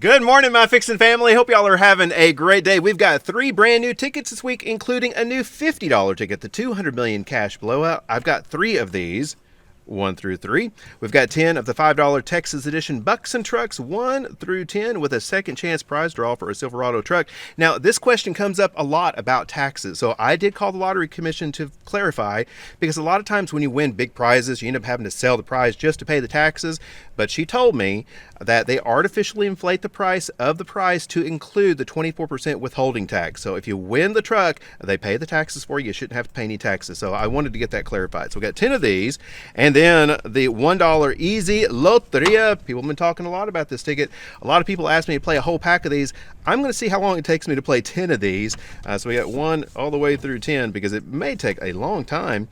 Good morning, my Fixin family. Hope y'all are having a great day. We've got 3 brand new tickets this week, including a new $50 ticket, the 200 million cash blowout. I've got 3 of these, 1 through 3. We've got 10 of the $5 Texas Edition Bucks and Trucks, 1 through 10, with a second chance prize draw for a Silverado truck. Now, this question comes up a lot about taxes, so I did call the Lottery Commission to clarify, because a lot of times when you win big prizes, you end up having to sell the prize just to pay the taxes. But she told me that they artificially inflate the price of the prize to include the 24% withholding tax. So if you win the truck, they pay the taxes for you. You shouldn't have to pay any taxes. So I wanted to get that clarified. So we got 10 of these. And then the $1 easy lotteria. People have been talking a lot about this ticket. A lot of people asked me to play a whole pack of these. I'm going to see how long it takes me to play 10 of these. So we got 1 all the way through 10 because it may take a long time.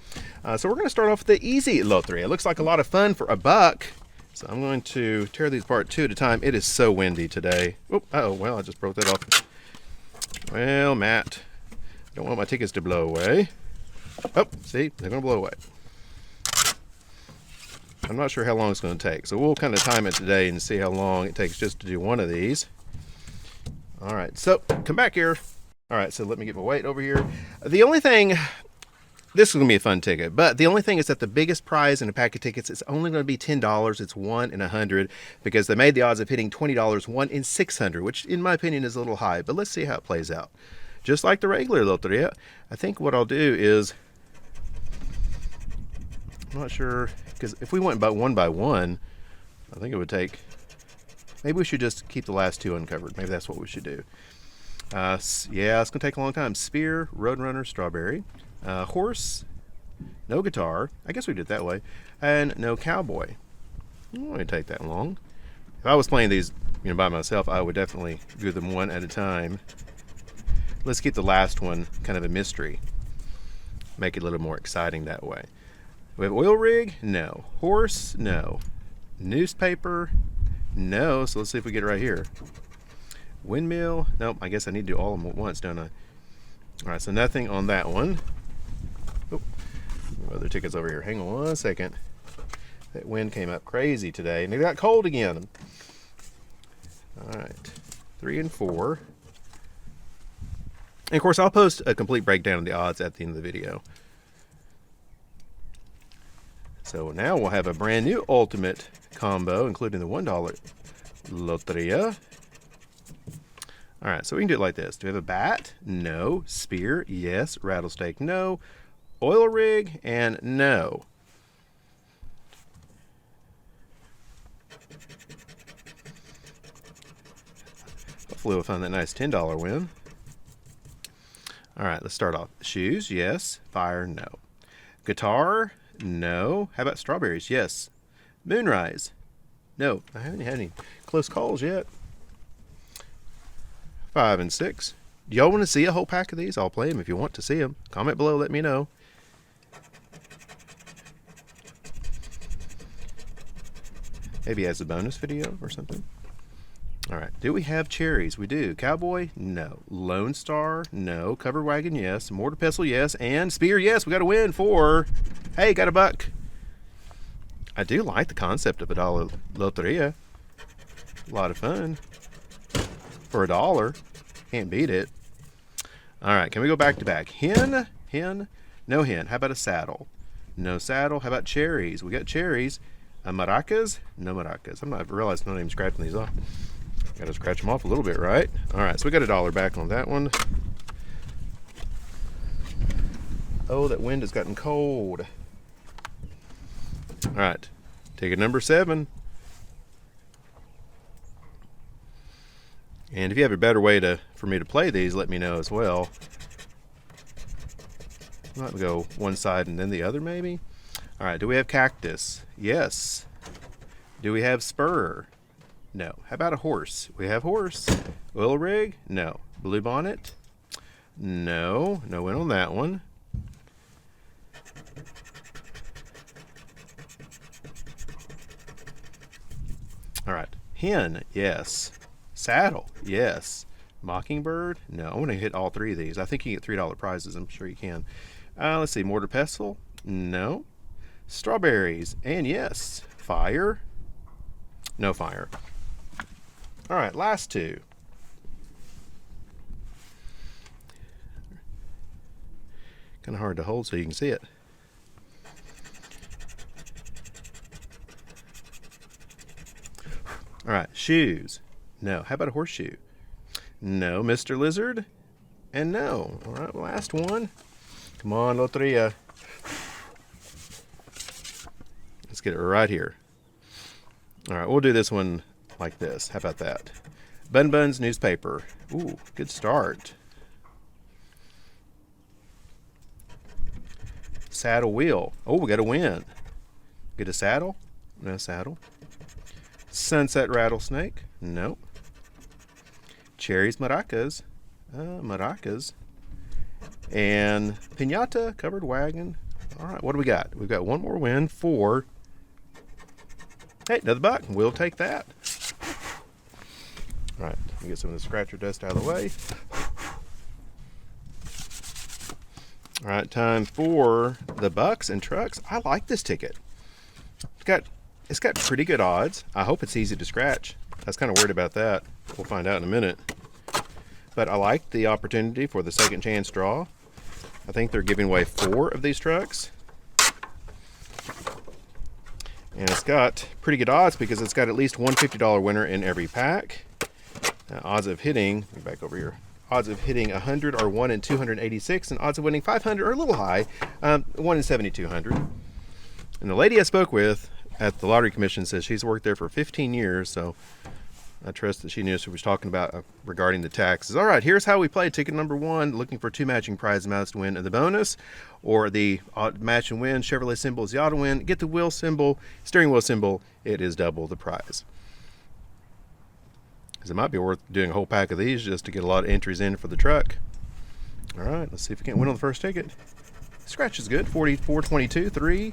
So we're going to start off with the easy lotteria. It looks like a lot of fun for $1. So I'm going to tear these apart 2 at a time. It is so windy today. Oh, well, I just broke that off. Well, Matt, I don't want my tickets to blow away. Oh, see, they're going to blow away. I'm not sure how long it's going to take. So we'll kind of time it today and see how long it takes just to do one of these. All right, so come back here. All right, so let me get my weight over here. The only thing... This is going to be a fun ticket, but the only thing is that the biggest prize in a pack of tickets is only going to be $10. It's 1 in 100 because they made the odds of hitting $20 1 in 600, which in my opinion is a little high, but let's see how it plays out. Just like the regular lotteria, I think what I'll do is, I'm not sure, because if we went by one, I think it would take, maybe we should just keep the last 2 uncovered. Maybe that's what we should do. Yeah, it's going to take a long time. Spear, Roadrunner, Strawberry. Horse, no guitar, I guess we did it that way, and no cowboy. It won't take that long. If I was playing these by myself, I would definitely do them 1 at a time. Let's keep the last one kind of a mystery. Make it a little more exciting that way. We have oil rig, no. Horse, no. Newspaper, no. So let's see if we get it right here. Windmill, nope, I guess I need to do all of them at once, don't I? All right, so nothing on that one. Oh, other tickets over here. Hang on 1 second. That wind came up crazy today, and it got cold again. All right, 3 and 4. And of course, I'll post a complete breakdown of the odds at the end of the video. So now we'll have a brand new ultimate combo, including the $1 lotteria. All right, so we can do it like this. Do we have a bat? No. Spear? Yes. Rattlesnake? No. Oil rig? And no. Hopefully we'll find that nice $10 win. All right, let's start off. Shoes? Yes. Fire? No. Guitar? No. How about strawberries? Yes. Moonrise? No. I haven't had any close calls yet. 5 and 6. Do y'all want to see a whole pack of these? I'll play them if you want to see them. Comment below, let me know. Maybe as a bonus video or something. All right, do we have cherries? We do. Cowboy? No. Lone Star? No. Covered wagon? Yes. Mortar pestle? Yes. And spear? Yes. We got a win for, hey, got $1. I do like the concept of $1 lotteria. A lot of fun. For $1. Can't beat it. All right, can we go back to back? Hen? Hen? No hen. How about a saddle? No saddle. How about cherries? We got cherries. Maracas? No maracas. I realized I'm not even scratching these off. Got to scratch them off a little bit, right? All right, so we got $1 back on that one. Oh, that wind has gotten cold. All right, ticket number 7. And if you have a better way for me to play these, let me know as well. I might go one side and then the other, maybe. All right, do we have cactus? Yes. Do we have spur? No. How about a horse? We have horse. Oil rig? No. Blue bonnet? No. No win on that one. All right. Hen? Yes. Saddle? Yes. Mockingbird? No. I want to hit all 3 of these. I think you can get $3 prizes. I'm sure you can. Let's see. Mortar pestle? No. Strawberries? And yes. Fire? No fire. All right, last two. Kind of hard to hold so you can see it. All right, shoes. No. How about a horseshoe? No, Mr. Lizard. And no. All right, last one. Come on, lotteria. Let's get it right here. All right, we'll do this one like this. How about that? Bun Buns newspaper. Ooh, good start. Saddle wheel. Oh, we got a win. Get a saddle? No saddle. Sunset rattlesnake. Nope. Cherries maracas. Maracas. And pinata covered wagon. All right, what do we got? We've got one more win for. Hey, another buck. We'll take that. All right, let me get some of the scratcher dust out of the way. All right, time for the bucks and trucks. I like this ticket. It's got pretty good odds. I hope it's easy to scratch. I was kind of worried about that. We'll find out in a minute. But I like the opportunity for the second chance draw. I think they're giving away 4 of these trucks. And it's got pretty good odds because it's got at least one $50 winner in every pack. Now, odds of hitting, let me back over here. Odds of hitting 100 are 1 in 286, and odds of winning 500 are a little high, 1 in 7,200. And the lady I spoke with at the Lottery Commission says she's worked there for 15 years, so I trust that she knew what she was talking about regarding the taxes. All right, here's how we play ticket number 1, looking for 2 matching prize amounts to win in the bonus, or the match and win. Chevrolet symbol is the auto win. Get the wheel symbol, steering wheel symbol, it is double the prize. Because it might be worth doing a whole pack of these just to get a lot of entries in for the truck. All right, let's see if we can win on the first ticket. Scratch is good. 44, 22, 3,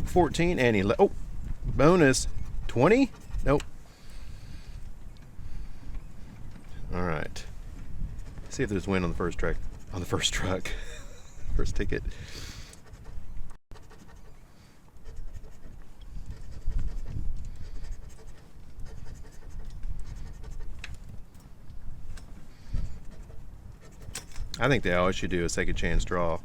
14, and 11. Oh, bonus 20. Nope. All right. See if there's a win on the first truck. On the first truck. First ticket. I think they always should do a second chance draw.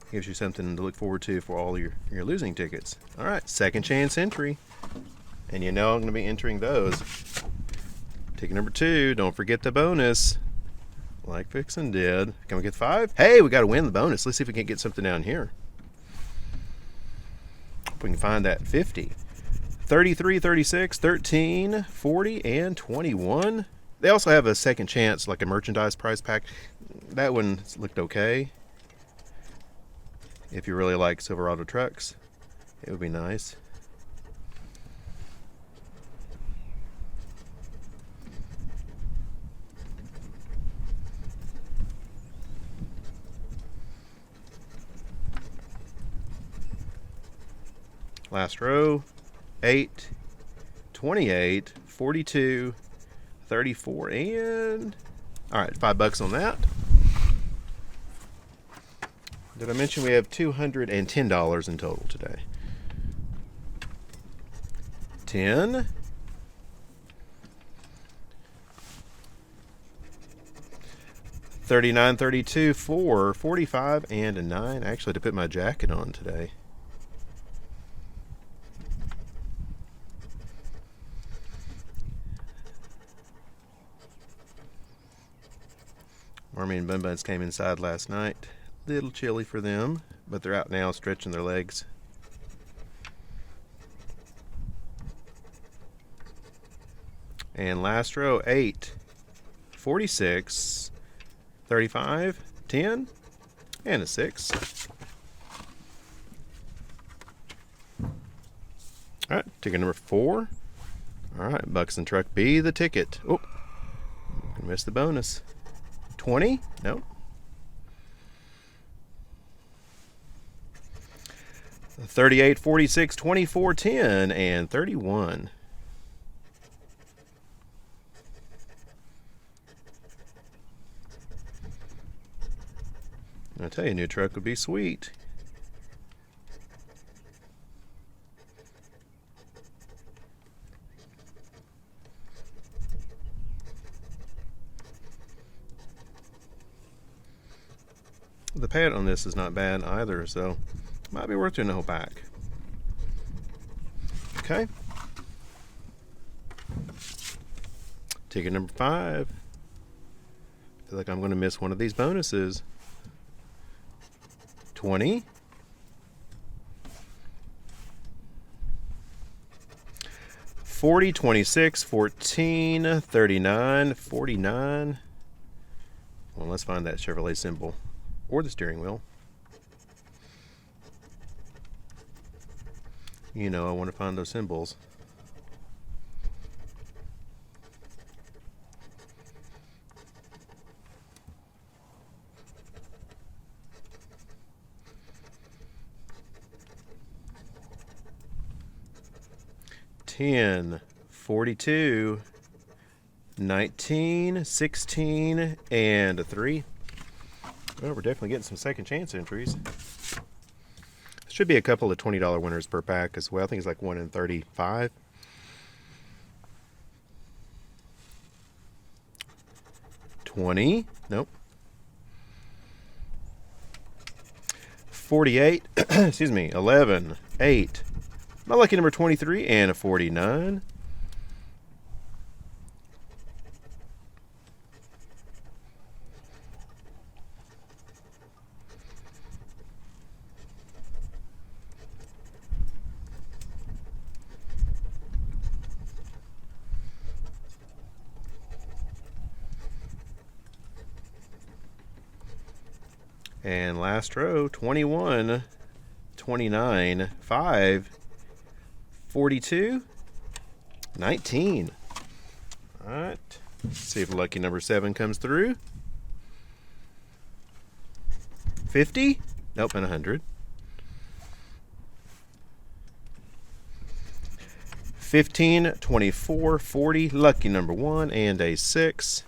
Gives you something to look forward to for all your losing tickets. All right, second chance entry. And you know I'm going to be entering those. Ticket number 2, don't forget the bonus. Like Fixin did. Can we get 5? Hey, we got to win the bonus. Let's see if we can get something down here. If we can find that 50. 33, 36, 13, 40, and 21. They also have a second chance, like a merchandise prize pack. That one looked okay. If you really like Silverado trucks, it would be nice. Last row. 8, 28, 42, 34, and all right, $5 on that. Did I mention we have $210 in total today? 10, 39, 32, 4, 45, and a 9. Actually, I had to put my jacket on today. Army and Bun Buns came inside last night. Little chilly for them, but they're out now stretching their legs. And last row, 8, 46, 35, 10, and a 6. All right, ticket number 4. All right, Bucks and Truck B, the ticket. Oh, missed the bonus. 20? Nope. 38, 46, 24, 10, and 31. I tell you, a new truck would be sweet. The pad on this is not bad either, so might be worth doing the whole pack. Okay. Ticket number 5. I feel like I'm going to miss one of these bonuses. 20. 40, 26, 14, 39, 49. Well, let's find that Chevrolet symbol or the steering wheel. You know, I want to find those symbols. $10, 42, 19, 16, and a 3. Well, we're definitely getting some second chance entries. Should be a couple of $20 winners per pack as well. I think it's like 1 in 35. $20. Nope. 48. Excuse me. 11. 8. My lucky number 23 and a 49. And last row, 21, 29, 5, 42, 19. All right, let's see if lucky number 7 comes through. 50, nope, and 100. 15, 24, 40, lucky number 1, and a 6.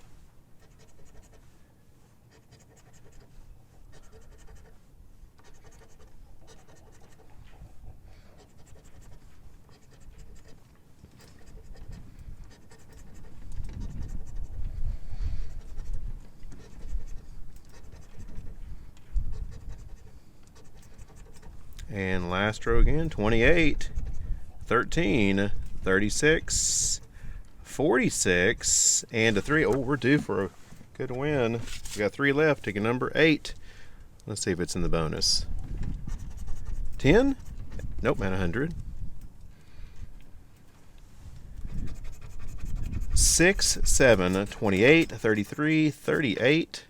And last row again, 28, 13, 36, 46, and a 3. Oh, we're due for a good win. We got 3 left. Ticket number 8. Let's see if it's in the bonus. 10? Nope, and 100. 6, 7, 28, 33, 38.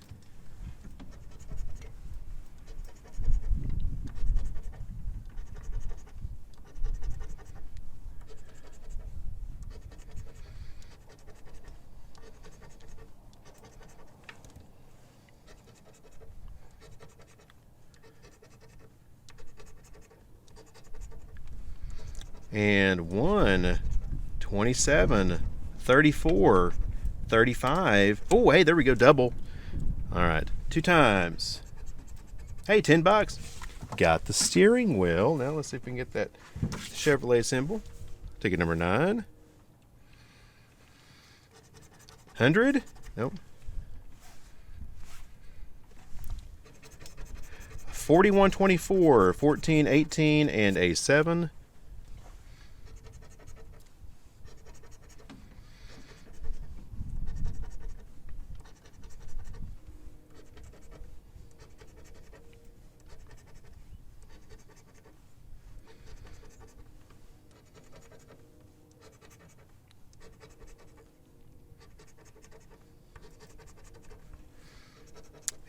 And 1, 27, 34, 35. Oh, hey, there we go, double. All right, 2 times. Hey, $10. Got the steering wheel. Now let's see if we can get that Chevrolet symbol. Ticket number 9. 100? Nope. 41, 24, 14, 18, and a 7.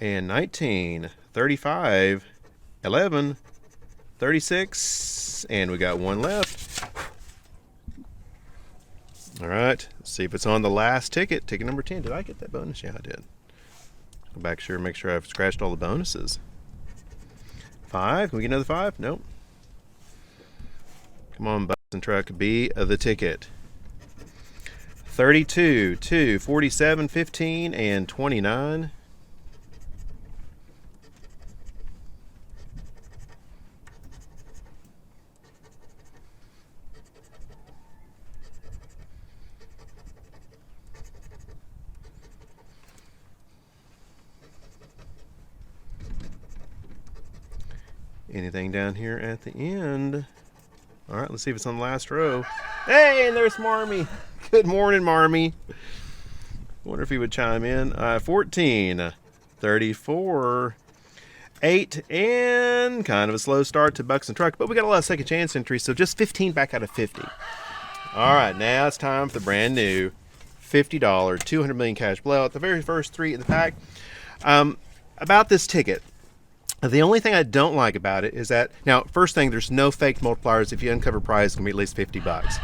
And 19, 35, 11, 36, and we got 1 left. All right, let's see if it's on the last ticket. Ticket number 10. Did I get that bonus? Yeah, I did. Go back sure, make sure I've scratched all the bonuses. 5. Can we get another 5? Nope. Come on, bus and truck. Be the ticket. 32, 2, 47, 15, and 29. Anything down here at the end? All right, let's see if it's on the last row. Hey, and there's Marmy. Good morning, Marmy. Wonder if he would chime in. 14, 34, 8, and kind of a slow start to Bucks and Truck, but we got a lot of second chance entries, so just 15 back out of 50. All right, now it's time for the brand new $50 200 million cash blowout. The very first 3 in the pack. About this ticket, the only thing I don't like about it is that, now, first thing, there's no fake multipliers. If you uncover prize, it's going to be at least 50 bucks.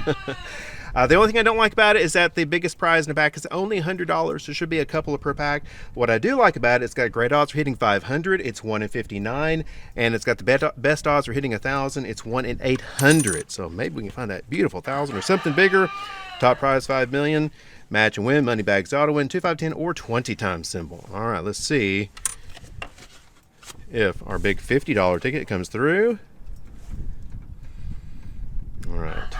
The only thing I don't like about it is that the biggest prize in the back is only $100. There should be a couple per pack. What I do like about it, it's got great odds for hitting 500. It's 1 in 59. And it's got the best odds for hitting 1,000. It's 1 in 800. So maybe we can find that beautiful 1,000 or something bigger. Top prize, $5 million. Match and win, money bags, auto win, 2, 5, 10, or 20 times symbol. All right, let's see if our big $50 ticket comes through. All right.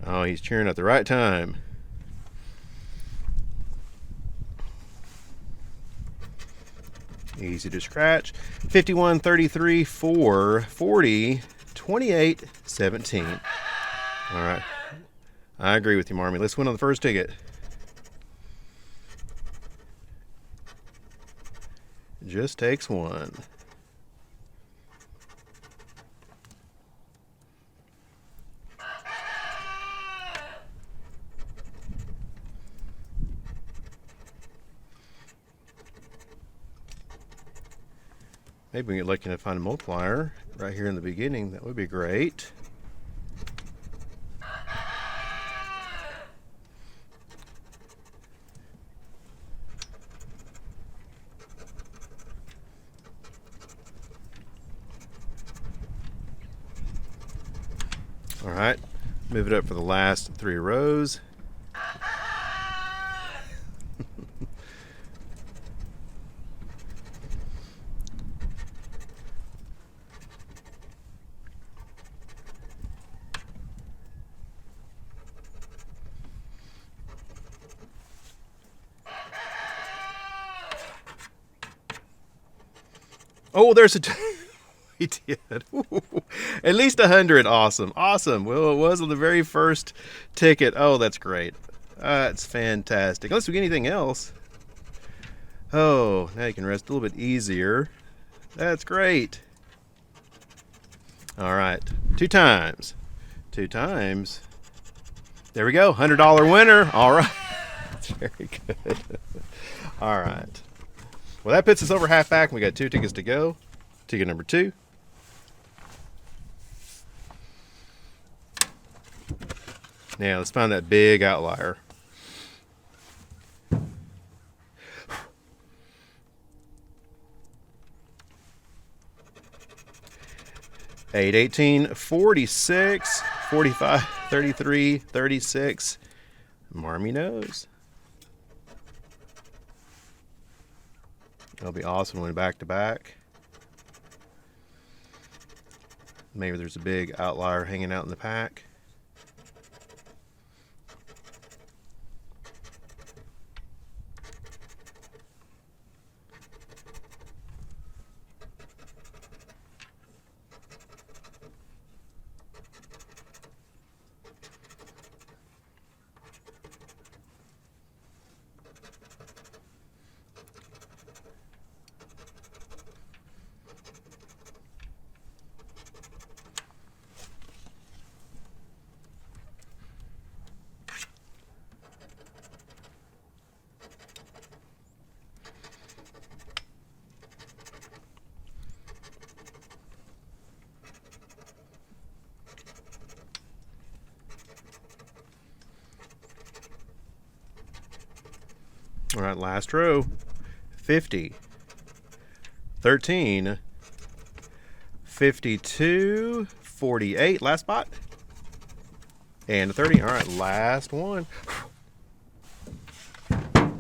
Oh, he's cheering at the right time. Easy to scratch. 51, 33, 4, 40, 28, 17. All right. I agree with you, Marmy. Let's win on the first ticket. Just takes one. Maybe we can get lucky enough to find a multiplier right here in the beginning. That would be great. All right, move it up for the last 3 rows. Oh, there's a... He did. Ooh, at least 100. Awesome. Awesome. Well, it was on the very first ticket. Oh, that's great. That's fantastic. Unless we get anything else. Oh, now you can rest a little bit easier. That's great. All right. 2 times. 2 times. There we go. $100 winner. All right. That's very good. All right. Well, that puts us over half back. We got 2 tickets to go. Ticket number 2. Now let's find that big outlier. Eight, 18, 46, 45, 33, 36. Marmy knows. That'll be awesome when back to back. Maybe there's a big outlier hanging out in the pack. All right, last row. 50, 13, 52, 48. Last spot. And 30. All right, last one. All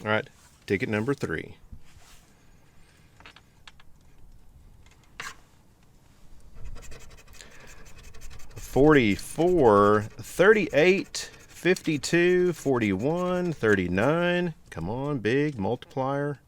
right, ticket number 3. $44, 38, 52, 41, 39. Come on, big multiplier.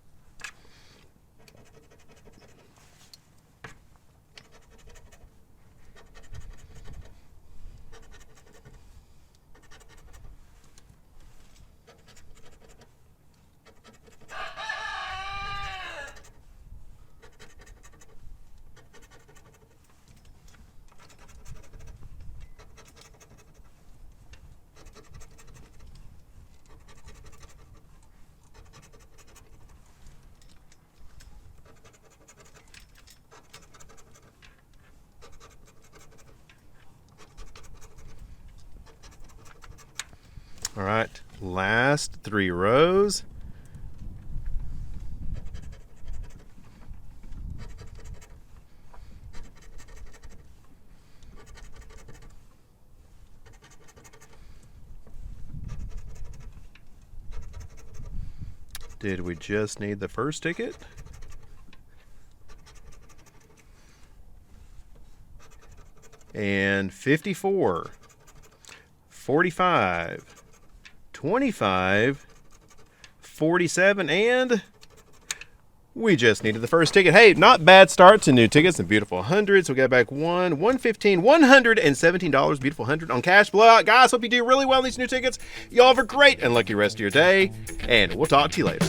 All right, last 3 rows. Did we just need the first ticket? And 54, 45, 25, 47, and we just needed the first ticket. Hey, not bad start to new tickets and beautiful hundreds. We got back $115, $117, beautiful 100 on cash blowout. Guys, hope you do really well in these new tickets. Y'all have a great and lucky rest of your day, and we'll talk to you later.